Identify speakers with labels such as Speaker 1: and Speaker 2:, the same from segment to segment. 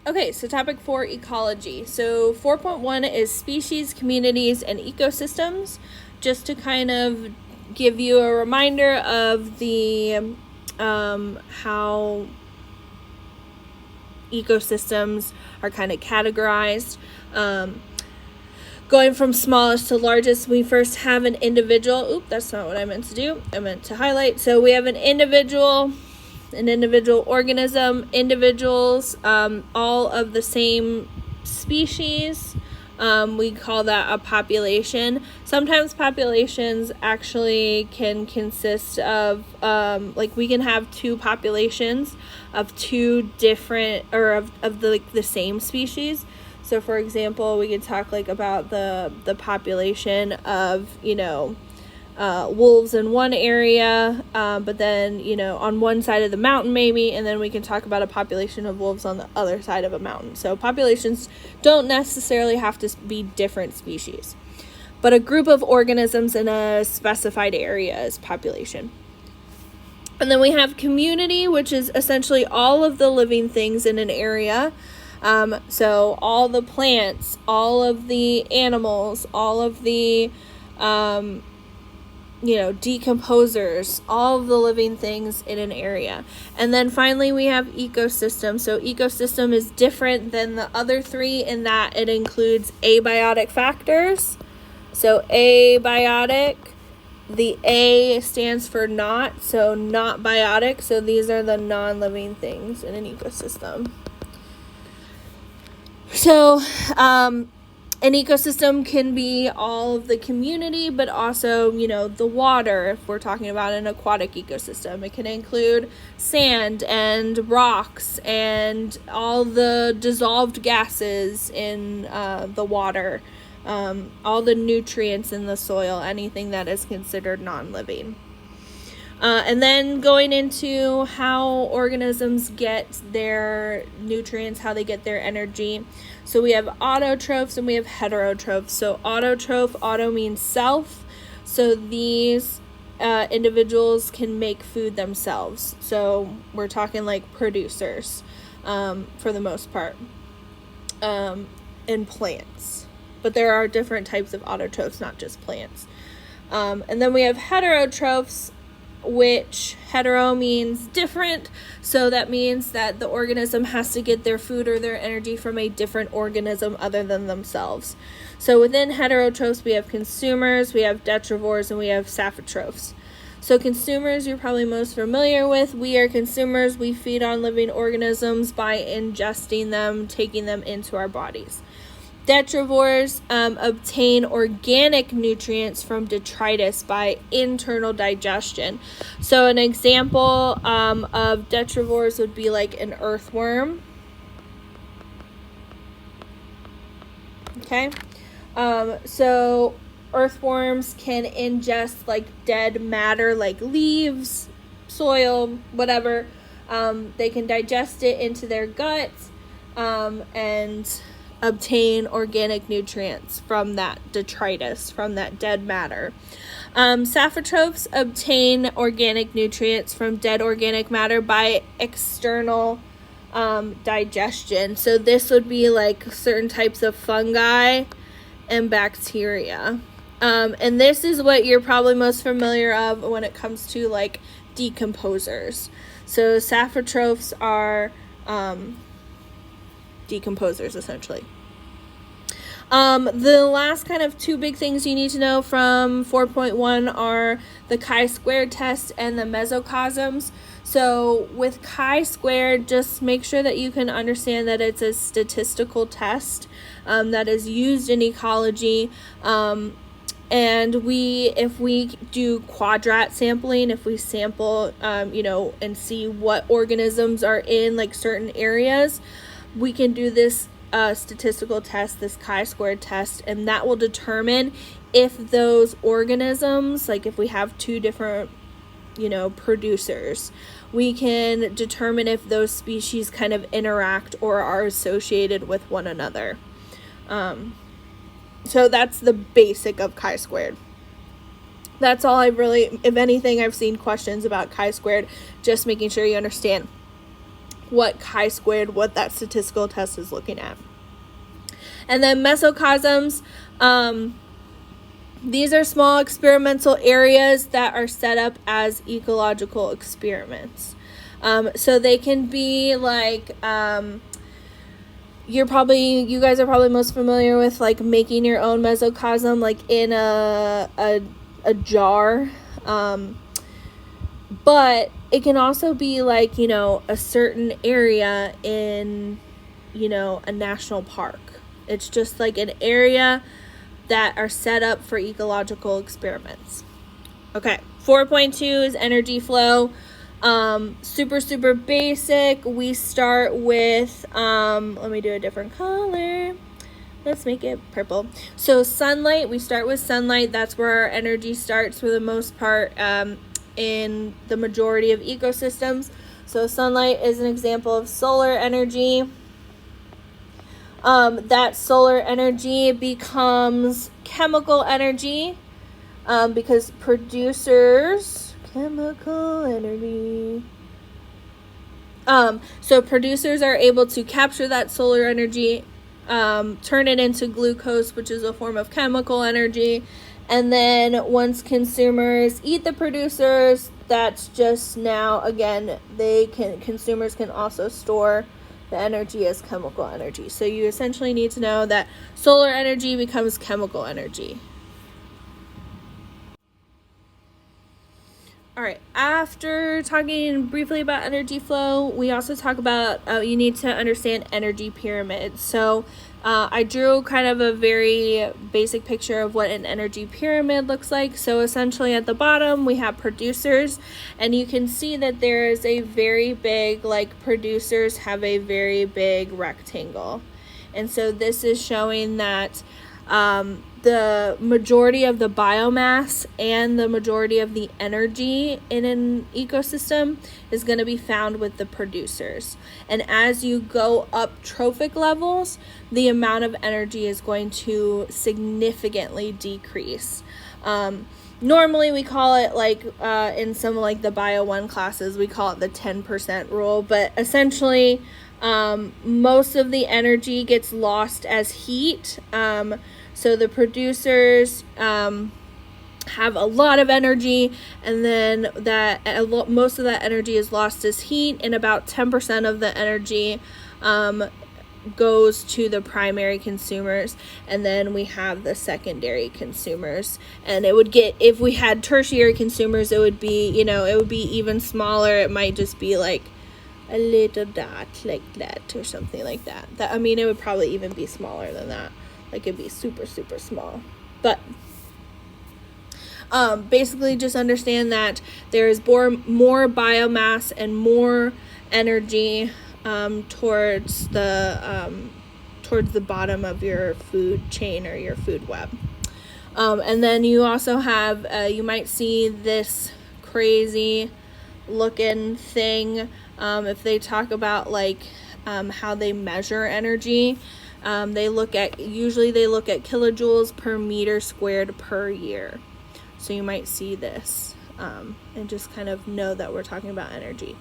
Speaker 1: Okay, so topic 4, ecology. So 4.1 is species, communities, and ecosystems. Just to kind of give you a reminder of the how ecosystems are kind of categorized. Going from smallest to largest, we first have an individual. Oop, that's not what I meant to do. I meant to highlight. So we have an individual organism, individuals, all of the same species. We call that a population. Sometimes populations actually can consist of, we can have two populations of two different, or of the same species. So for example, we could talk about the population of, wolves in one area, but then, on one side of the mountain maybe, and then we can talk about a population of wolves on the other side of a mountain. So populations don't necessarily have to be different species, but a group of organisms in a specified area is population. And then we have community, which is essentially all of the living things in an area. So all the plants, all of the animals, all of the, decomposers, all of the living things in an area. And then finally we have ecosystem. So ecosystem is different than the other three in that it includes abiotic factors. So abiotic, the A stands for not, so not biotic. So these are the non-living things in an ecosystem. So, an ecosystem can be all of the community, but also, the water. If we're talking about an aquatic ecosystem, it can include sand and rocks and all the dissolved gases in the water, all the nutrients in the soil, anything that is considered non-living. And then going into how organisms get their nutrients, how they get their energy. So we have autotrophs and we have heterotrophs. So autotroph, auto means self. So these individuals can make food themselves. So we're talking like producers for the most part in plants. But there are different types of autotrophs, not just plants. And then we have heterotrophs, which hetero means different, so that means that the organism has to get their food or their energy from a different organism other than themselves. So within heterotrophs, we have consumers, we have detrivores, and we have saprotrophs. So consumers you're probably most familiar with. We are consumers. We feed on living organisms by ingesting them, taking them into our bodies. Detrivores obtain organic nutrients from detritus by internal digestion. So an example of detrivores would be like an earthworm. Okay, so earthworms can ingest like dead matter, like leaves, soil, whatever. They can digest it into their guts and obtain organic nutrients from that detritus, from that dead matter. Saprotrophs obtain organic nutrients from dead organic matter by external digestion. So this would be like certain types of fungi and bacteria. And this is what you're probably most familiar of when it comes to like decomposers. So saprotrophs are decomposers essentially. The last kind of two big things you need to know from 4.1 are the chi-squared test and the mesocosms. So with chi-squared, just make sure that you can understand that it's a statistical test that is used in ecology. And if we do quadrat sampling, if we sample, and see what organisms are in like certain areas, we can do this statistical test, this chi-squared test, and that will determine if those organisms, like if we have two different, producers, we can determine if those species kind of interact or are associated with one another. So that's the basic of chi-squared. That's all if anything, I've seen questions about chi-squared, just making sure you understand. what chi-squared, what that statistical test is looking at. And then mesocosms, these are small experimental areas that are set up as ecological experiments. So they can be like, you guys are probably most familiar with like making your own mesocosm, like in a jar. But it can also be like, a certain area in, a national park. It's just like an area that are set up for ecological experiments. Okay, 4.2 is energy flow. Super basic. We start with, let me do a different color. Let's make it purple. So sunlight, we start with sunlight. That's where our energy starts for the most part in the majority of ecosystems. So sunlight is an example of solar energy. That solar energy becomes chemical energy because chemical energy. So producers are able to capture that solar energy, turn it into glucose, which is a form of chemical energy. And then once consumers eat the producers, that's just now, again, consumers can also store the energy as chemical energy. So you essentially need to know that solar energy becomes chemical energy. All right, after talking briefly about energy flow, we also talk about, you need to understand energy pyramids. So I drew kind of a very basic picture of what an energy pyramid looks like. So essentially at the bottom, we have producers, and you can see that there is a very big, like producers have a very big rectangle. And so this is showing that the majority of the biomass and the majority of the energy in an ecosystem is going to be found with the producers. And as you go up trophic levels, the amount of energy is going to significantly decrease. Normally we call it like in some like the Bio 1 classes, we call it the 10% rule, but essentially most of the energy gets lost as heat. So the producers have a lot of energy, and then most of that energy is lost as heat, and about 10% of the energy goes to the primary consumers, and then we have the secondary consumers. And it would get, if we had tertiary consumers, it would be, it would be even smaller. It might just be like a little dot like that or something like that. It would probably even be smaller than that. Like it'd be super small. But basically just understand that there is more biomass and more energy towards the bottom of your food chain or your food web. And then you also have, you might see this crazy looking thing if they talk about like how they measure energy. They look at kilojoules per meter squared per year. So you might see this and just kind of know that we're talking about energy.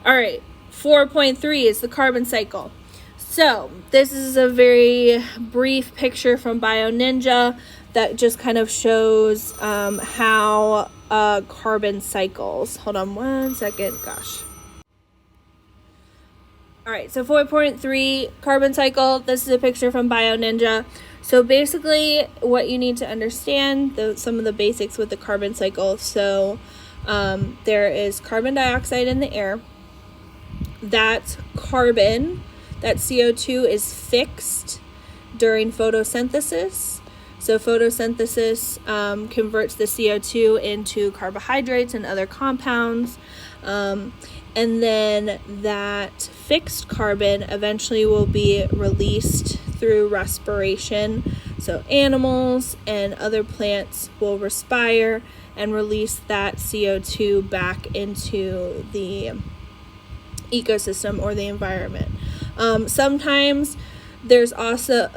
Speaker 1: All right, 4.3 is the carbon cycle. So this is a very brief picture from BioNinja that just kind of shows how carbon cycles. Hold on one second, gosh. All right, so 4.3 carbon cycle. This is a picture from BioNinja. So basically what you need to understand, some of the basics with the carbon cycle. So there is carbon dioxide in the air. That carbon, that CO2 is fixed during photosynthesis. So photosynthesis converts the CO2 into carbohydrates and other compounds. And then that fixed carbon eventually will be released through respiration. So animals and other plants will respire and release that CO2 back into the ecosystem or the environment. Sometimes there's also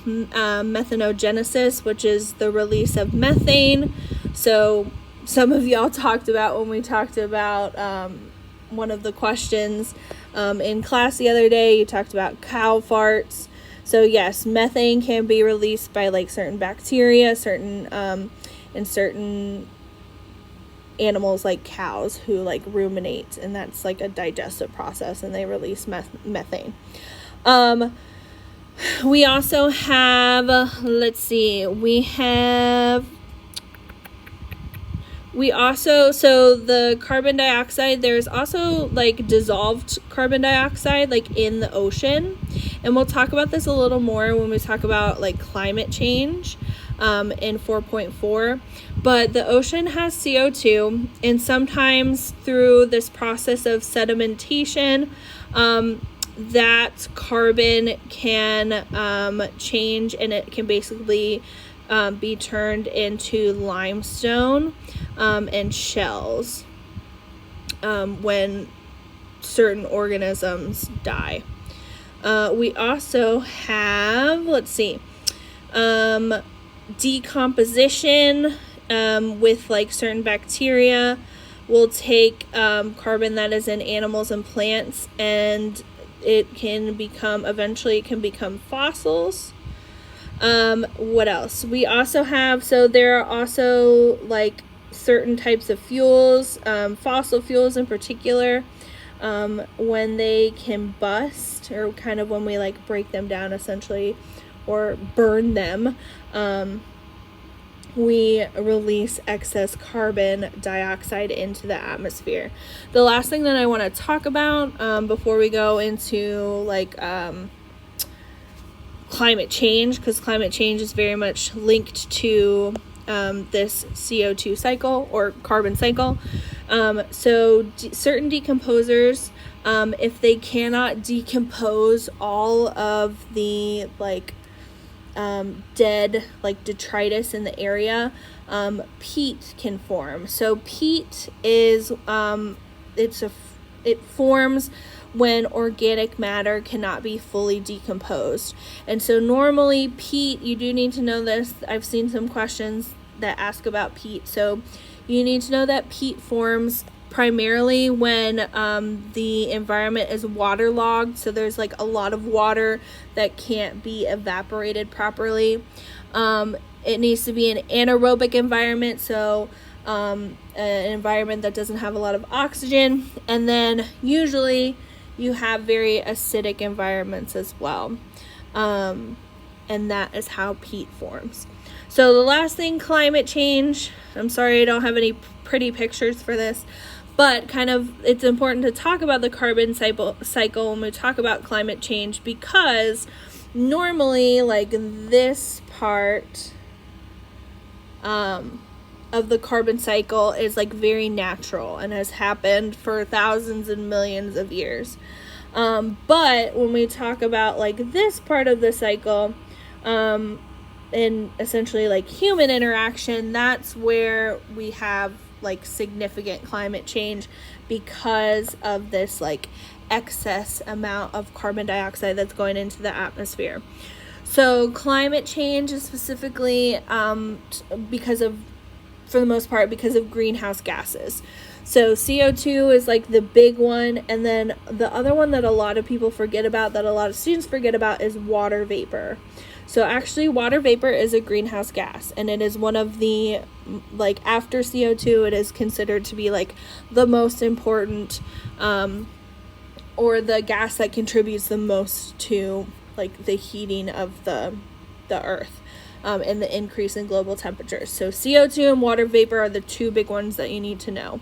Speaker 1: methanogenesis, which is the release of methane. So some of y'all talked about when we talked about one of the questions in class the other day. You talked about cow farts. So yes, methane can be released by like certain bacteria, certain animals like cows who like ruminate, and that's like a digestive process, and they release methane. We also have, so the carbon dioxide, there's also like dissolved carbon dioxide like in the ocean, and we'll talk about this a little more when we talk about like climate change in 4.4. But the ocean has CO2, and sometimes through this process of sedimentation, that carbon can change, and it can basically be turned into limestone and shells when certain organisms die. We also have, decomposition with like certain bacteria will take carbon that is in animals and plants, and it can become fossils. What else? We also have, so there are also like certain types of fuels, fossil fuels in particular, when they combust, or kind of when we like break them down essentially, or burn them, we release excess carbon dioxide into the atmosphere. The last thing that I want to talk about before we go into like climate change, because climate change is very much linked to this CO2 cycle or carbon cycle. Certain decomposers, if they cannot decompose all of the dead like detritus in the area, peat can form. So peat is it forms when organic matter cannot be fully decomposed. And so normally peat, you do need to know this, I've seen some questions that ask about peat. So you need to know that peat forms primarily when the environment is waterlogged, so there's like a lot of water that can't be evaporated properly. It needs to be an anaerobic environment, so an environment that doesn't have a lot of oxygen, and then usually you have very acidic environments as well, and that is how peat forms. So the last thing, climate change. I'm sorry I don't have any pretty pictures for this, but kind of it's important to talk about the carbon cycle when we talk about climate change, because normally like this part of the carbon cycle is like very natural and has happened for thousands and millions of years. But when we talk about like this part of the cycle, and essentially like human interaction, that's where we have like significant climate change because of this like excess amount of carbon dioxide that's going into the atmosphere. So climate change is specifically for the most part because of greenhouse gases. So CO2 is like the big one, and then the other one that a lot of people forget about, that a lot of students forget about, is water vapor. So actually water vapor is a greenhouse gas, and it is one of the, like after CO2, it is considered to be like the most important or the gas that contributes the most to like the heating of the earth and the increase in global temperatures. So CO2 and water vapor are the two big ones that you need to know.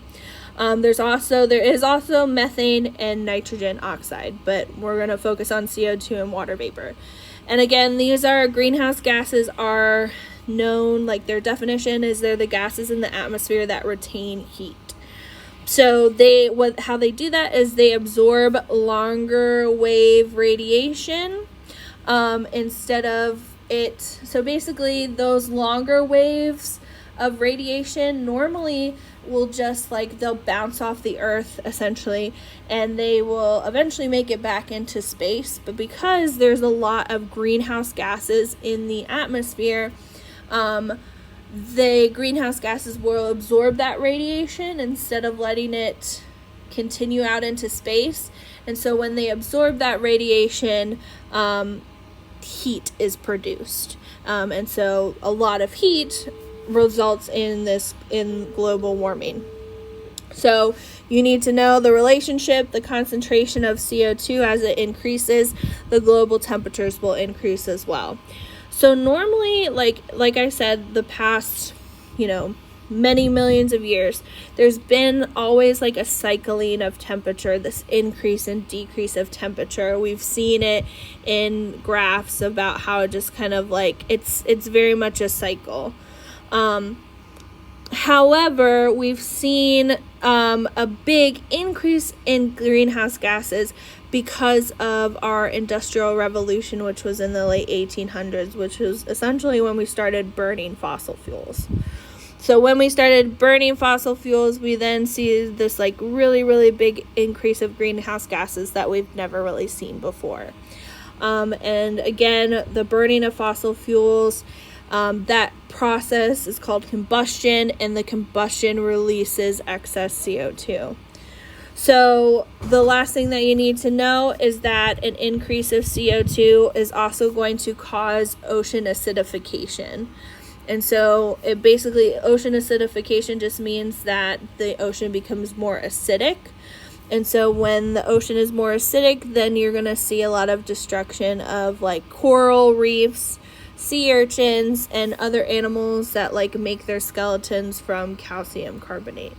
Speaker 1: There is also methane and nitrogen oxide, but we're going to focus on CO2 and water vapor. And again, these are greenhouse gases are known, like their definition is they're the gases in the atmosphere that retain heat. So how they do that is they absorb longer wave radiation instead of it. So basically those longer waves of radiation normally will just like they'll bounce off the earth essentially, and they will eventually make it back into space. But because there's a lot of greenhouse gases in the atmosphere, the greenhouse gases will absorb that radiation instead of letting it continue out into space. And so when they absorb that radiation, heat is produced. And so a lot of heat results in global warming. So you need to know the relationship, the concentration of CO2 as it increases, the global temperatures will increase as well. So normally, like I said, the past, many millions of years, there's been always like a cycling of temperature, this increase and decrease of temperature. We've seen it in graphs about how it just kind of like, it's very much a cycle. However, we've seen a big increase in greenhouse gases because of our Industrial Revolution, which was in the late 1800s, which was essentially when we started burning fossil fuels. So when we started burning fossil fuels, we then see this like really, really big increase of greenhouse gases that we've never really seen before. And again, the burning of fossil fuels, that process is called combustion, and the combustion releases excess CO2. So the last thing that you need to know is that an increase of CO2 is also going to cause ocean acidification. And so ocean acidification just means that the ocean becomes more acidic. And so when the ocean is more acidic, then you're going to see a lot of destruction of like coral reefs, sea urchins, and other animals that like make their skeletons from calcium carbonate.